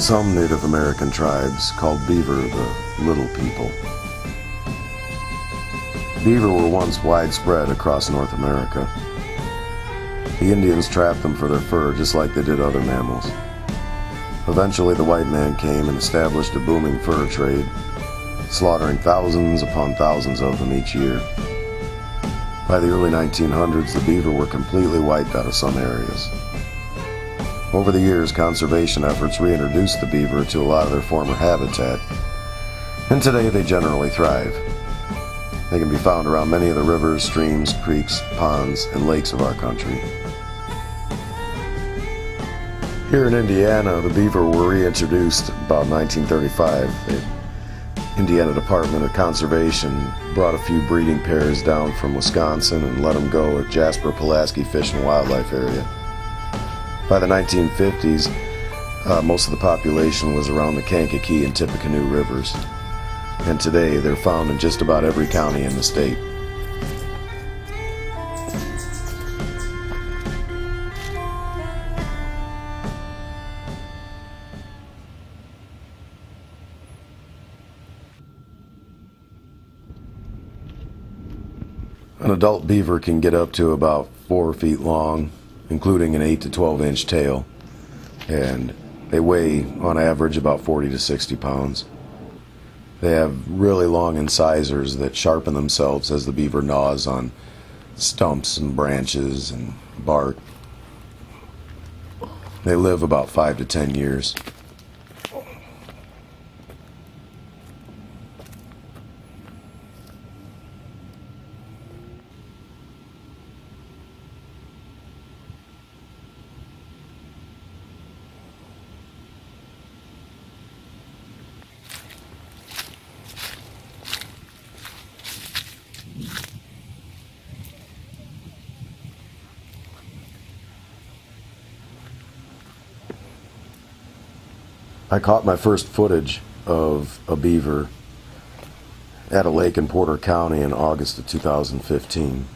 Some Native American tribes called beaver the little people. Beaver were once widespread across North America. The Indians trapped them for their fur just like they did other mammals. Eventually the white man came and established a booming fur trade, slaughtering thousands upon thousands of them each year. By the early 1900s, the beaver were completely wiped out of some areas. Over the years, conservation efforts reintroduced the beaver to a lot of their former habitat, and today they generally thrive. They can be found around many of the rivers, streams, creeks, ponds, and lakes of our country. Here in Indiana, the beaver were reintroduced about 1935. The Indiana Department of Conservation brought a few breeding pairs down from Wisconsin and let them go at Jasper-Pulaski Fish and Wildlife Area. By the 1950s, most of the population was around the Kankakee and Tippecanoe rivers, and today they're found in just about every county in the state. An adult beaver can get up to about 4 feet long, including an 8 to 12 inch tail, and they weigh on average about 40 to 60 pounds. They have really long incisors that sharpen themselves as the beaver gnaws on stumps and branches and bark. They live about 5 to 10 years. I caught my first footage of a beaver at a lake in Porter County in August of 2015.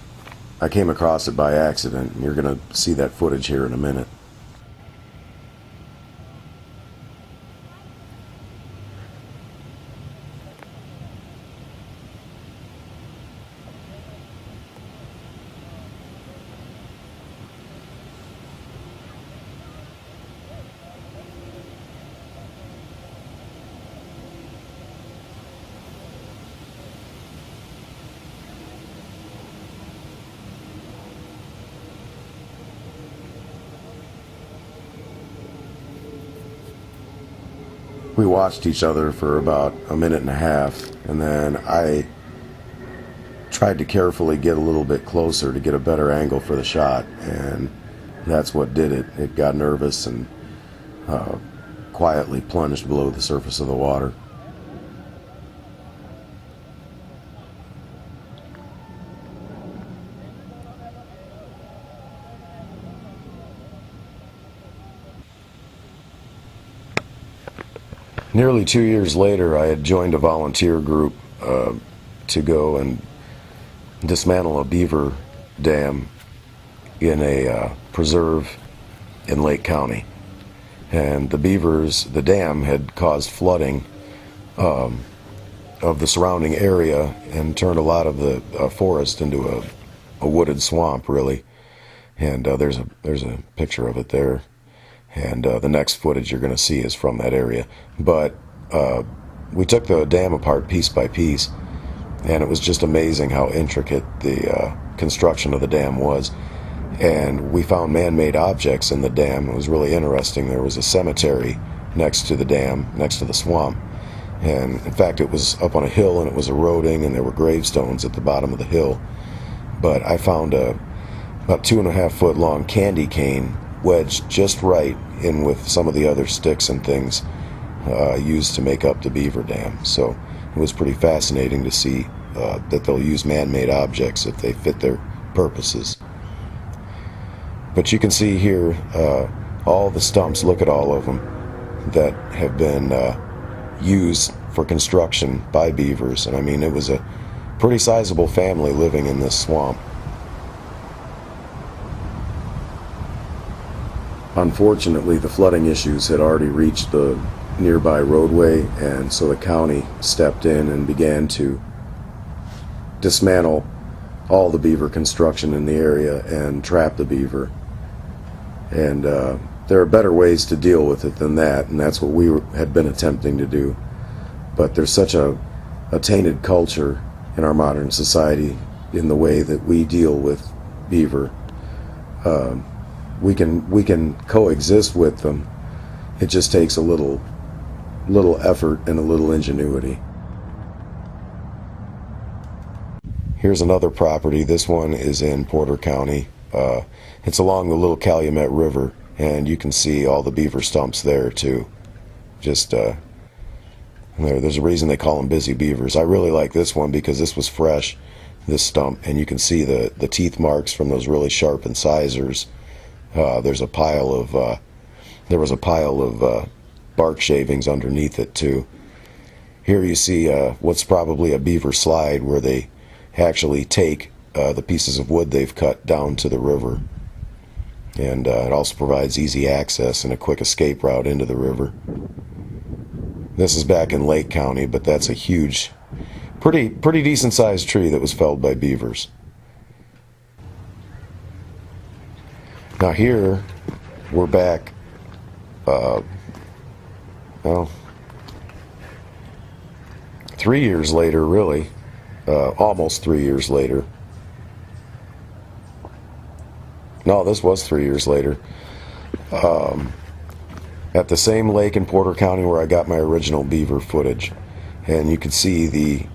I came across it by accident, and you're going to see that footage here in a minute. We watched each other for about a minute and a half, and then I tried to carefully get a little bit closer to get a better angle for the shot, and that's what did it. It got nervous and quietly plunged below the surface of the water. Nearly 2 years later, I had joined a volunteer group to go and dismantle a beaver dam in a preserve in Lake County. And the dam had caused flooding of the surrounding area and turned a lot of the forest into a wooded swamp, really. And there's a picture of it there. And the next footage you're going to see is from that area. But we took the dam apart piece by piece, and it was just amazing how intricate the construction of the dam was. And we found man-made objects in the dam. It was really interesting. There was a cemetery next to the dam, next to the swamp. And in fact, it was up on a hill, and it was eroding, and there were gravestones at the bottom of the hill. But I found a about 2.5 foot long candy cane wedged just right in with some of the other sticks and things used to make up the beaver dam. So it was pretty fascinating to see that they'll use man-made objects if they fit their purposes. But you can see here all the stumps, look at all of them, that have been used for construction by beavers. And I mean, it was a pretty sizable family living in this swamp. Unfortunately, the flooding issues had already reached the nearby roadway, and so the county stepped in and began to dismantle all the beaver construction in the area and trap the beaver. And there are better ways to deal with it than that, and that's what we had been attempting to do. But there's such a tainted culture in our modern society in the way that we deal with beaver. We can coexist with them. It just takes a little effort and a little ingenuity. Here's another property. This one is in Porter County. It's along the Little Calumet River, and you can see all the beaver stumps there too. Just there's a reason they call them busy beavers. I really like this one because this was fresh, this stump, and you can see the teeth marks from those really sharp incisors. There was a pile of bark shavings underneath it too. Here you see what's probably a beaver slide, where they actually take the pieces of wood they've cut down to the river, and it also provides easy access and a quick escape route into the river. This is back in Lake County, but that's a huge, pretty decent sized tree that was felled by beavers. Now here we're back, well, 3 years later, really, almost 3 years later. No, this was 3 years later. At the same lake in Porter County where I got my original beaver footage, and you can see the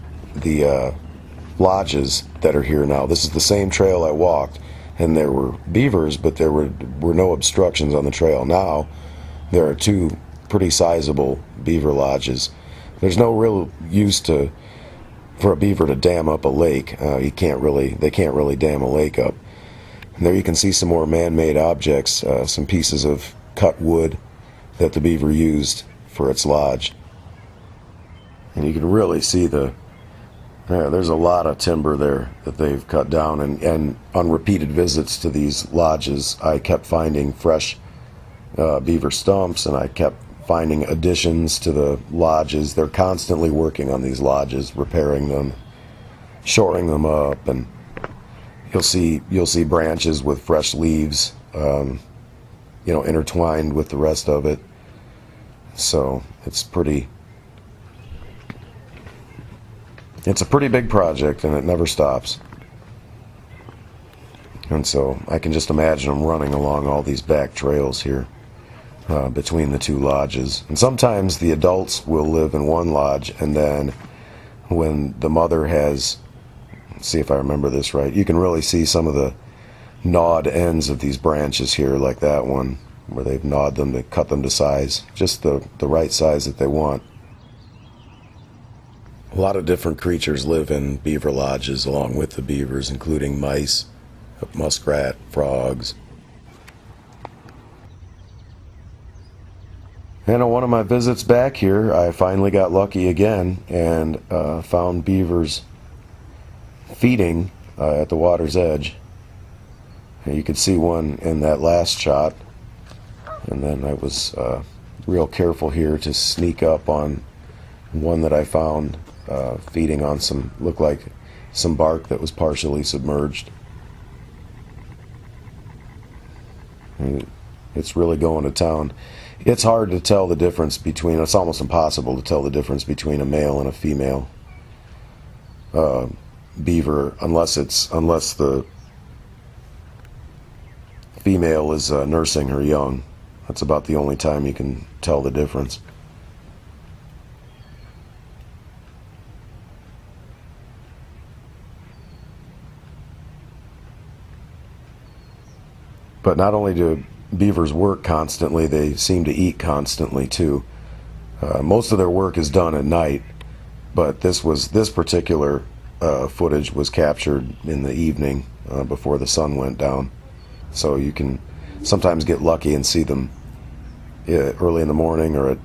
lodges that are here now. This is the same trail I walked, and there were beavers, but there were no obstructions on the trail. Now there are two pretty sizable beaver lodges. There's no real use for a beaver to dam up a lake. They can't really dam a lake up. And there you can see some more man-made objects, some pieces of cut wood that the beaver used for its lodge. And you can really see there's a lot of timber there that they've cut down, and on repeated visits to these lodges, I kept finding fresh beaver stumps, and I kept finding additions to the lodges. They're constantly working on these lodges, repairing them, shoring them up, and you'll see branches with fresh leaves, intertwined with the rest of it. So it's a pretty big project, and it never stops. And so I can just imagine them running along all these back trails here between the two lodges. And sometimes the adults will live in one lodge, and then when the mother has, let's see if I remember this right, you can really see some of the gnawed ends of these branches here, like that one, where they've gnawed them to cut them to size, just the right size that they want. A lot of different creatures live in beaver lodges along with the beavers, including mice, muskrat, frogs. And on one of my visits back here, I finally got lucky again and found beavers feeding at the water's edge. And you could see one in that last shot. And then I was real careful here to sneak up on one that I found feeding on looked like some bark that was partially submerged. And it's really going to town. It's hard to tell the difference between, it's almost impossible to tell the difference between a male and a female beaver, unless the female is nursing her young. That's about the only time you can tell the difference. But not only do beavers work constantly, they seem to eat constantly too. Most of their work is done at night, but this particular footage was captured in the evening before the sun went down. So you can sometimes get lucky and see them early in the morning or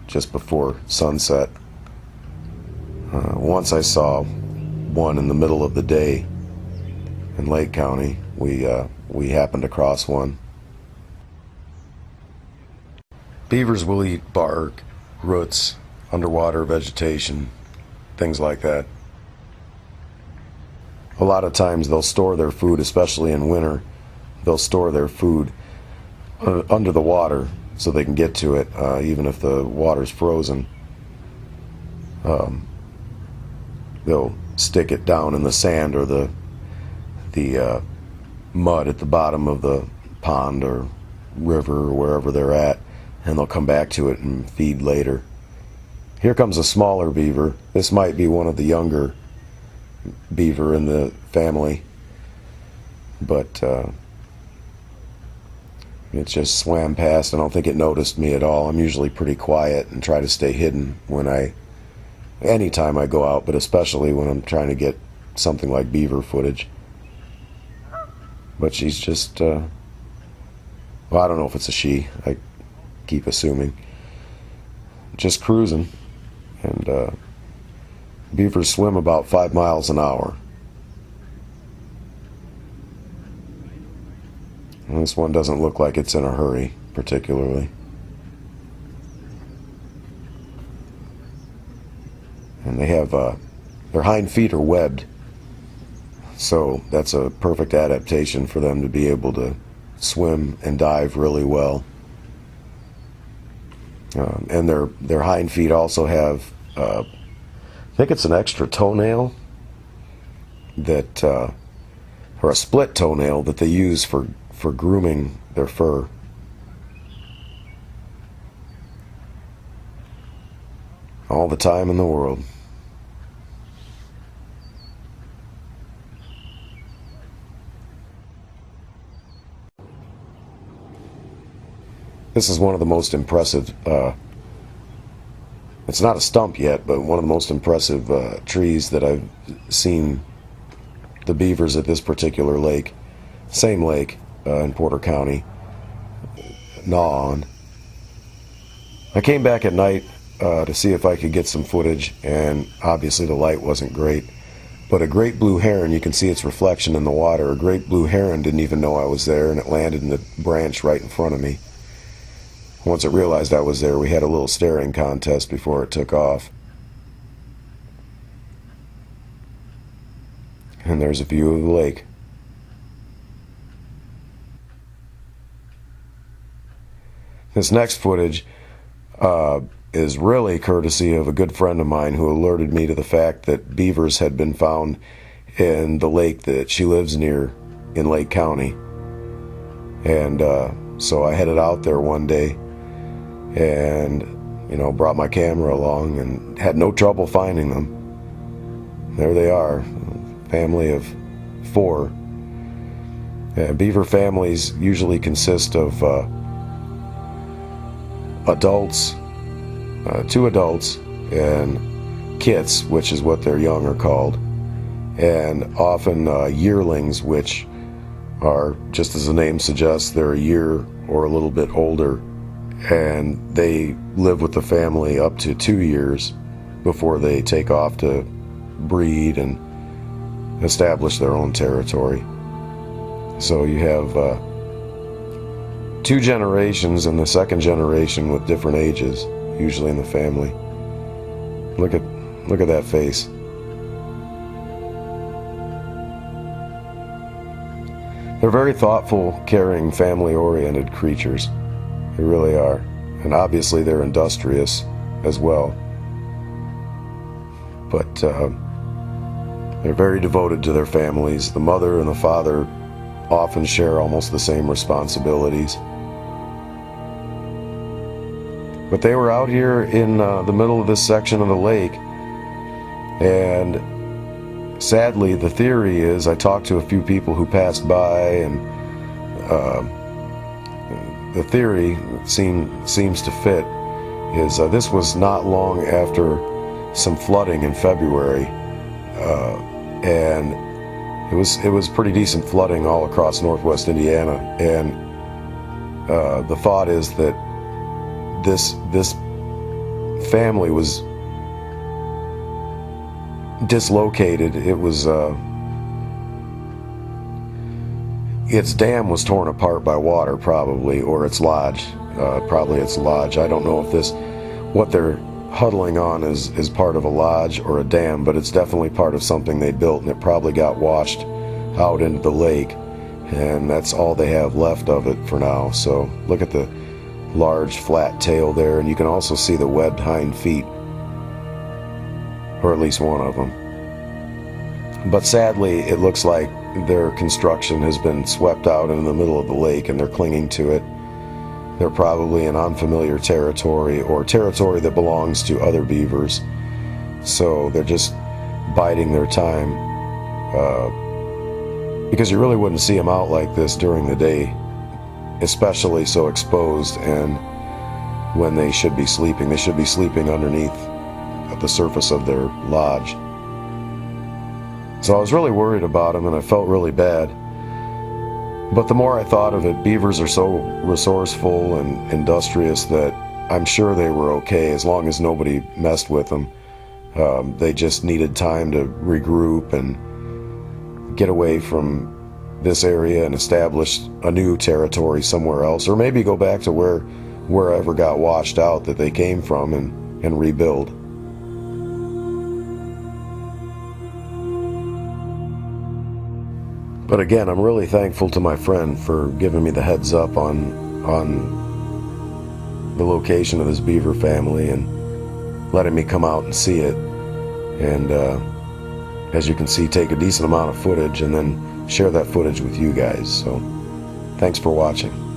just before sunset. Once I saw one in the middle of the day in Lake County. We happened across one. Beavers will eat bark, roots, underwater vegetation, things like that. A lot of times they'll store their food, especially in winter. They'll store their food under the water so they can get to it, even if the water's frozen. They'll stick it down in the sand or the mud at the bottom of the pond or river or wherever they're at, and they'll come back to it and feed later. Here comes a smaller beaver. This might be one of the younger beaver in the family, but it just swam past. I don't think it noticed me at all. I'm usually pretty quiet and try to stay hidden anytime I go out, but especially when I'm trying to get something like beaver footage. But she's just, well, I don't know if it's a she. I keep assuming. Just cruising. And beavers swim about 5 miles an hour. And this one doesn't look like it's in a hurry, particularly. And they have, their hind feet are webbed. So that's a perfect adaptation for them to be able to swim and dive really well. And their hind feet also have, I think it's an extra toenail that, or a split toenail that they use for grooming their fur. All the time in the world. This is one of the most impressive, it's not a stump yet, but one of the most impressive trees that I've seen the beavers at this particular lake, same lake in Porter County, gnaw on. I came back at night to see if I could get some footage, and obviously the light wasn't great. But a great blue heron, you can see its reflection in the water. A great blue heron didn't even know I was there, and it landed in the branch right in front of me. Once it realized I was there, we had a little staring contest before it took off. And there's a view of the lake. This next footage is really courtesy of a good friend of mine who alerted me to the fact that beavers had been found in the lake that she lives near in Lake County. And so I headed out there one day and, brought my camera along and had no trouble finding them. There they are, a family of 4. Beaver families usually consist of adults, 2 adults, and kits, which is what their young are called, and often yearlings, which are, just as the name suggests, they're a year or a little bit older, and they live with the family up to 2 years before they take off to breed and establish their own territory. So you have 2 generations, and the second generation with different ages, usually in the family. Look at that face. They're very thoughtful, caring, family-oriented creatures. They really are. And obviously they're industrious as well. But they're very devoted to their families. The mother and the father often share almost the same responsibilities. But they were out here in the middle of this section of the lake, and sadly the theory is, I talked to a few people who passed by, and the theory seems to fit, is this was not long after some flooding in February, and it was pretty decent flooding all across northwest Indiana, and the thought is that this family was dislocated. It was its dam was torn apart by water, probably, or its lodge. Probably it's a lodge. I don't know if what they're huddling on is part of a lodge or a dam, but it's definitely part of something they built, and it probably got washed out into the lake, and that's all they have left of it for now. So look at the large flat tail there, and you can also see the webbed hind feet, or at least one of them. But sadly, it looks like their construction has been swept out into the middle of the lake, and they're clinging to it. They're probably in unfamiliar territory, or territory that belongs to other beavers. So they're just biding their time, because you really wouldn't see them out like this during the day, especially so exposed, and when they should be sleeping. They should be sleeping underneath the surface of their lodge. So I was really worried about them, and I felt really bad. But the more I thought of it, beavers are so resourceful and industrious that I'm sure they were okay as long as nobody messed with them. They just needed time to regroup and get away from this area and establish a new territory somewhere else, or maybe go back to wherever got washed out that they came from and rebuild. But again, I'm really thankful to my friend for giving me the heads up on the location of this beaver family and letting me come out and see it. And as you can see, take a decent amount of footage and then share that footage with you guys. So thanks for watching.